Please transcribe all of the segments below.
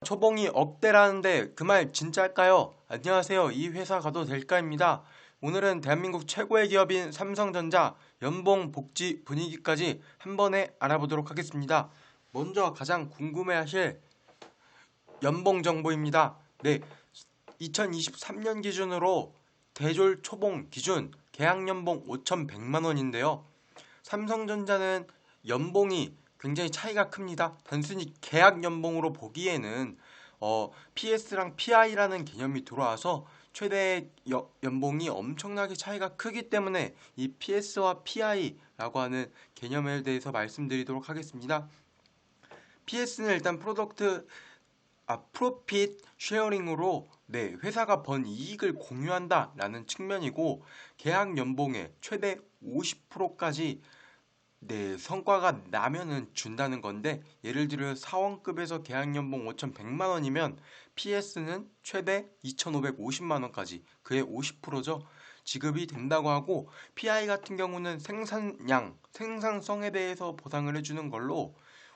초봉이 억대라는데 그 말 진짜일까요? 안녕하세요. 이 회사 가도 될까입니다. 오늘은 대한민국 최고의 기업인 삼성전자 연봉 복지 분위기까지 한 번에 알아보도록 하겠습니다. 먼저 가장 궁금해하실 연봉 정보입니다. 네, 2023년 기준으로 대졸 초봉 기준 계약 연봉 5,100만 원인데요. 삼성전자는 연봉이 굉장히 차이가 큽니다. 단순히 계약 연봉으로 보기에는 PS랑 PI라는 개념이 들어와서 최대 연봉이 엄청나게 차이가 크기 때문에 이 PS와 PI라고 하는 개념에 대해서 말씀드리도록 하겠습니다. PS는 일단 프로핏 쉐어링으로 회사가 번 이익을 공유한다라는 측면이고, 계약 연봉의 최대 50%까지 성과가 나면은 준다는 건데, 예를 들어 사원급에서 계약 연봉 5,100만 원이면 PS는 최대 2,550만 원까지 그의 50%죠. 지급이 된다고 하고, PI 같은 경우는 생산성에 대해서 보상을 해주는 걸로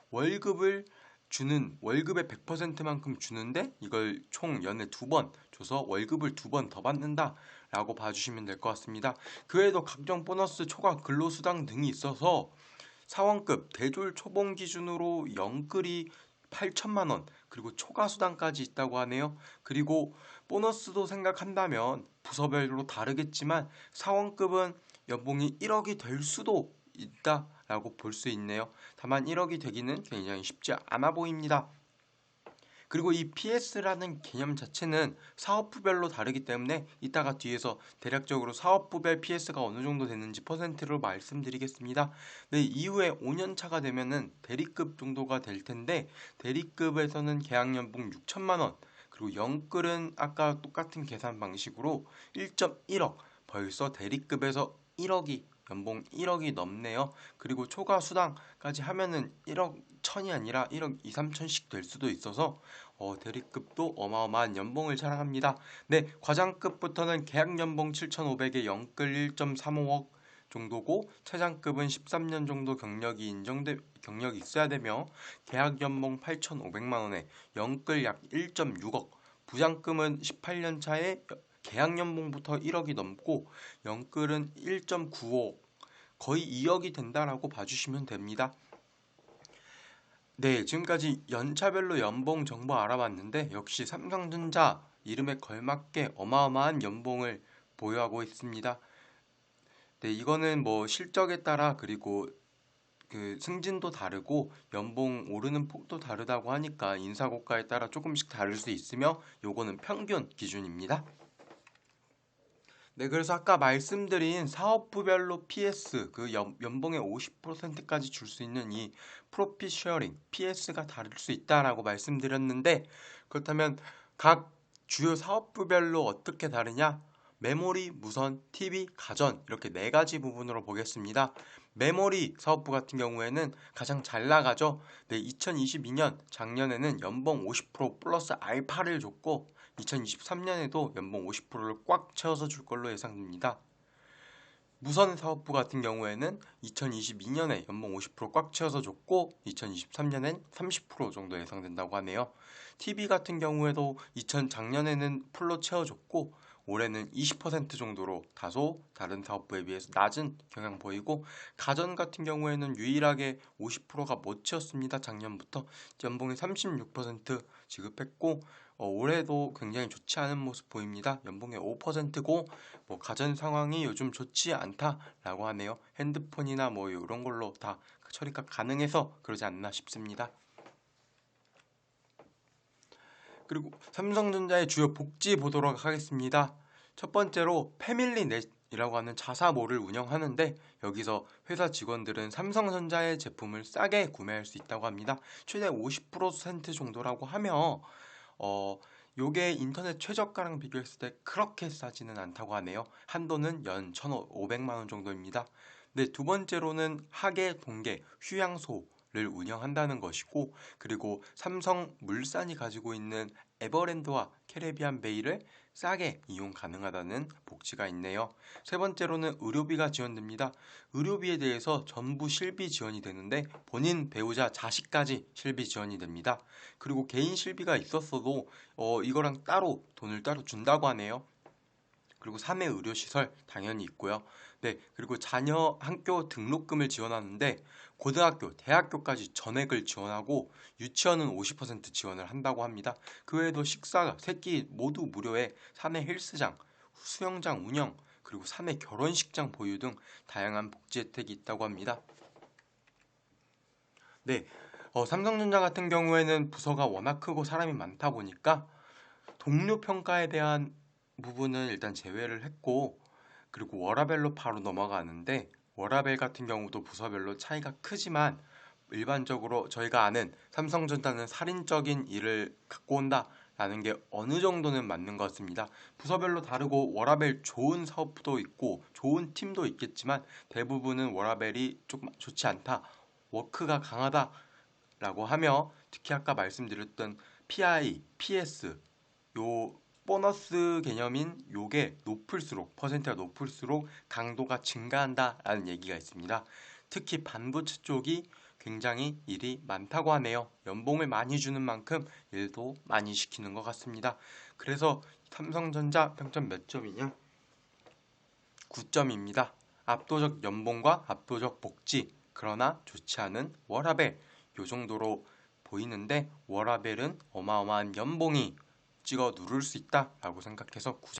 월급의 100%만큼 주는데, 이걸 총 연에 2번 줘서 월급을 2번 더 받는다 라고 봐주시면 될 것 같습니다. 그 외에도 각종 보너스, 초과 근로수당 등이 있어서 사원급 대졸 초봉 기준으로 영끌이 8천만 원, 그리고 초과 수당까지 있다고 하네요. 그리고 보너스도 생각한다면 부서별로 다르겠지만 사원급은 연봉이 1억이 될 수도 있다라고 볼 수 있네요. 다만 1억이 되기는 굉장히 쉽지 않아 보입니다. 그리고 이 PS라는 개념 자체는 사업부별로 다르기 때문에 이따가 뒤에서 대략적으로 사업부별 PS가 어느 정도 되는지 퍼센트로 말씀드리겠습니다. 네, 이후에 5년 차가 되면은 대리급 정도가 될 텐데, 대리급에서는 계약연봉 6천만 원, 그리고 영끌은 아까 똑같은 계산 방식으로 1.1억, 벌써 대리급에서 1억이 연봉 1억이 넘네요. 그리고 초과 수당까지 하면은 1억 천이 아니라 1억 2, 3천씩 될 수도 있어서 대리급도 어마어마한 연봉을 자랑합니다. 네, 과장급부터는 계약 연봉 7,500에 영끌 1.35억 정도고, 차장급은 13년 정도 경력이 있어야 되며 계약 연봉 8,500만 원에 영끌 약 1.6억, 부장급은 18년 차에 계약 연봉부터 1억이 넘고 영끌은 1.95억, 거의 2억이 된다라고 봐주시면 됩니다. 네, 지금까지 연차별로 연봉 정보 알아봤는데, 역시 삼성전자 이름에 걸맞게 어마어마한 연봉을 보유하고 있습니다. 네, 이거는 뭐 실적에 따라, 그리고 그 승진도 다르고 연봉 오르는 폭도 다르다고 하니까 인사고과에 따라 조금씩 다를 수 있으며, 요거는 평균 기준입니다. 네, 그래서 아까 말씀드린 사업부별로 PS, 그 연봉의 50%까지 줄 수 있는 이 프로핏 쉐어링, PS가 다를 수 있다라고 말씀드렸는데, 그렇다면 각 주요 사업부별로 어떻게 다르냐? 메모리, 무선, TV, 가전, 이렇게 네 가지 부분으로 보겠습니다. 메모리 사업부 같은 경우에는 가장 잘 나가죠. 네, 2022년 작년에는 연봉 50% 플러스 알파를 줬고, 2023년에도 연봉 50%를 꽉 채워서 줄 걸로 예상됩니다. 무선 사업부 같은 경우에는 2022년에 연봉 50%꽉 채워서 줬고, 2023년엔 30% 정도 예상된다고 하네요. TV 같은 경우에도 작년에는 풀로 채워줬고, 올해는 20% 정도로 다소 다른 사업부에 비해서 낮은 경향 보이고, 가전 같은 경우에는 유일하게 50%가 못 채웠습니다. 작년부터 연봉이 36% 지급했고, 올해도 굉장히 좋지 않은 모습 보입니다. 연봉의 5%고, 뭐 가전 상황이 요즘 좋지 않다라고 하네요. 핸드폰이나 뭐 이런 걸로 다 처리가 가능해서 그러지 않나 싶습니다. 그리고 삼성전자의 주요 복지 보도록 하겠습니다. 첫 번째로 패밀리넷이라고 하는 자사몰을 운영하는데, 여기서 회사 직원들은 삼성전자의 제품을 싸게 구매할 수 있다고 합니다. 최대 50% 정도라고 하며, 요게 인터넷 최저가랑 비교했을 때 그렇게 싸지는 않다고 하네요. 한도는 연 1,500만 원 정도입니다. 네, 두 번째로는 하계, 동계, 휴양소 운영한다는 것이고, 그리고 삼성물산이 가지고 있는 에버랜드와 캐리비안 베이를 싸게 이용 가능하다는 복지가 있네요. 세 번째로는 의료비가 지원됩니다. 의료비에 대해서 전부 실비 지원이 되는데 본인, 배우자, 자식까지 실비 지원이 됩니다. 그리고 개인 실비가 있었어도 이거랑 따로 돈을 따로 준다고 하네요. 그리고 3회 의료시설 당연히 있고요. 네, 그리고 자녀 학교 등록금을 지원하는데 고등학교, 대학교까지 전액을 지원하고 유치원은 50% 지원을 한다고 합니다. 그 외에도 식사, 세끼 모두 무료에 3회 헬스장, 수영장 운영, 그리고 3회 결혼식장 보유 등 다양한 복지 혜택이 있다고 합니다. 네, 삼성전자 같은 경우에는 부서가 워낙 크고 사람이 많다 보니까 동료 평가에 대한 부분은 일단 제외를 했고, 그리고 워라밸로 바로 넘어가는데, 워라밸 같은 경우도 부서별로 차이가 크지만 일반적으로 저희가 아는 삼성전자는 살인적인 일을 갖고 온다 라는 게 어느 정도는 맞는 것 같습니다. 부서별로 다르고 워라밸 좋은 사업도 있고 좋은 팀도 있겠지만 대부분은 워라밸이 조금 좋지 않다, 워크가 강하다 라고 하며, 특히 아까 말씀드렸던 PI, PS, 요 보너스 개념인 요게 높을수록, 퍼센트가 높을수록 강도가 증가한다라는 얘기가 있습니다. 특히 반도체 쪽이 굉장히 일이 많다고 하네요. 연봉을 많이 주는 만큼 일도 많이 시키는 것 같습니다. 그래서 삼성전자 평점 몇 점이냐? 9점입니다. 압도적 연봉과 압도적 복지, 그러나 좋지 않은 워라밸, 요 정도로 보이는데 워라밸은 어마어마한 연봉이 찍어 누를 수 있다라고 생각해서